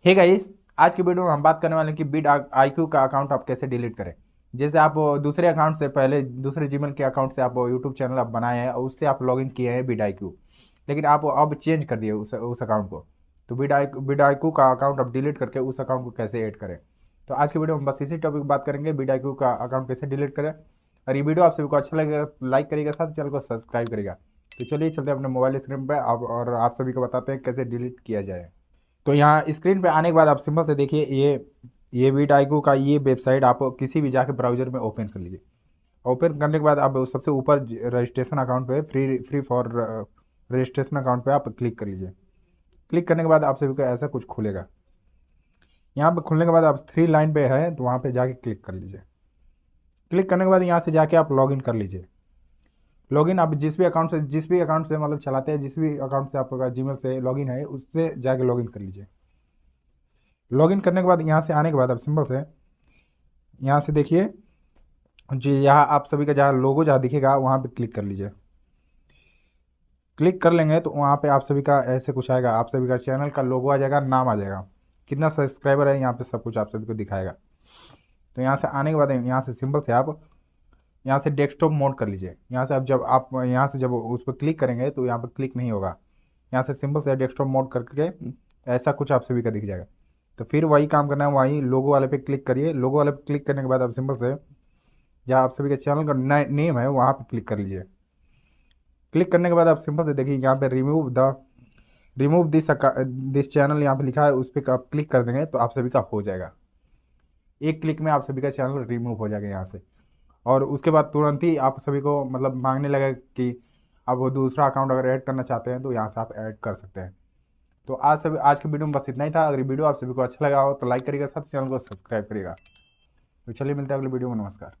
Hey guys, आज की video में हम बात करने वाले हैं कि बिट आईक्यू का अकाउंट आप कैसे डिलीट करें। जैसे आप दूसरे अकाउंट से पहले दूसरे जीमेल के अकाउंट से आप यूट्यूब चैनल आप बनाए हैं और उससे आप लॉगिन किए हैं बिट आईक्यू, लेकिन आप अब चेंज कर दिए उस अकाउंट को। तो बिट आईक्यू का अकाउंट आप डिलीट करके उस अकाउंट को कैसे ऐड करें। तो आज की वीडियो में बस इसी टॉपिक पर बात करेंगे, बिट आईक्यू का अकाउंट कैसे डिलीट करें। और ये वीडियो आप सभी को अच्छा लगेगा लाइक करिएगा, साथ चैनल को सब्सक्राइब करिएगा। तो चलिए चलते हैं अपने मोबाइल स्क्रीन पर और आप सभी को बताते हैं कैसे डिलीट किया जाए। तो यहाँ स्क्रीन पे आने के बाद आप सिंपल से देखिए, ये वीडाइको का ये वेबसाइट आप किसी भी जाके ब्राउजर में ओपन कर लीजिए। ओपन करने के बाद आप सबसे ऊपर रजिस्ट्रेशन अकाउंट पे free free for registration account पे आप क्लिक कर लीजिए। क्लिक करने के बाद आप सभी को ऐसा कुछ खुलेगा। यहाँ पे खुलने के बाद आप थ्री लाइन पे है तो वहाँ पे जाके क्लिक कर लीजिए। क्लिक करने के बाद यहाँ से जाके आप लॉगिन कर लीजिए। लॉगिन आप जिस भी अकाउंट से मतलब चलाते हैं, जिस भी अकाउंट से आपका जीमेल से लॉगिन है उससे जाके लॉगिन कर लीजिए। लॉगिन करने के बाद यहाँ से आने के बाद आप सिंपल से यहाँ से देखिए जी, यहाँ आप सभी का जहाँ लोगो जहाँ दिखेगा वहाँ पे क्लिक कर लीजिए। क्लिक कर लेंगे तो वहाँ पे आप सभी का ऐसे कुछ आएगा, आप सभी का चैनल का लोगो आ जाएगा, नाम आ जाएगा, कितना सब्सक्राइबर है, यहाँ पे सब कुछ आप सभी को दिखाएगा। तो यहाँ से आने के बाद यहाँ से सिंपल से आप यहाँ से डेस्कटॉप मोड कर लीजिए। यहाँ से अब जब आप यहाँ से जब उस पर क्लिक करेंगे तो यहाँ पर क्लिक नहीं होगा। यहाँ से सिंपल से डेस्कटॉप मोड करके ऐसा कुछ आप सभी का दिख जाएगा। तो फिर वही काम करना है, वही लोगो वाले पे क्लिक करिए। लोगो वाले पे क्लिक करने के बाद आप सिंपल से जहाँ आप सभी के चैनल का नेम है वहाँ पे क्लिक कर लीजिए। क्लिक करने के बाद आप सिंपल से देखिए यहाँ पे रिमूव दिस चैनल यहाँ पे लिखा है, उस पर आप क्लिक कर देंगे तो आप सभी का हो जाएगा। एक क्लिक में आप सभी का चैनल रिमूव हो जाएगा यहाँ से। और उसके बाद तुरंत ही आप सभी को मतलब मांगने लगे कि आप वो दूसरा अकाउंट अगर ऐड करना चाहते हैं तो यहाँ से आप ऐड कर सकते हैं। तो आज की वीडियो में बस इतना ही था। अगर वीडियो आप सभी को अच्छा लगा हो तो लाइक करिएगा, साथ चैनल को सब्सक्राइब करिएगा। तो चलिए मिलते हैं अगले वीडियो में। नमस्कार।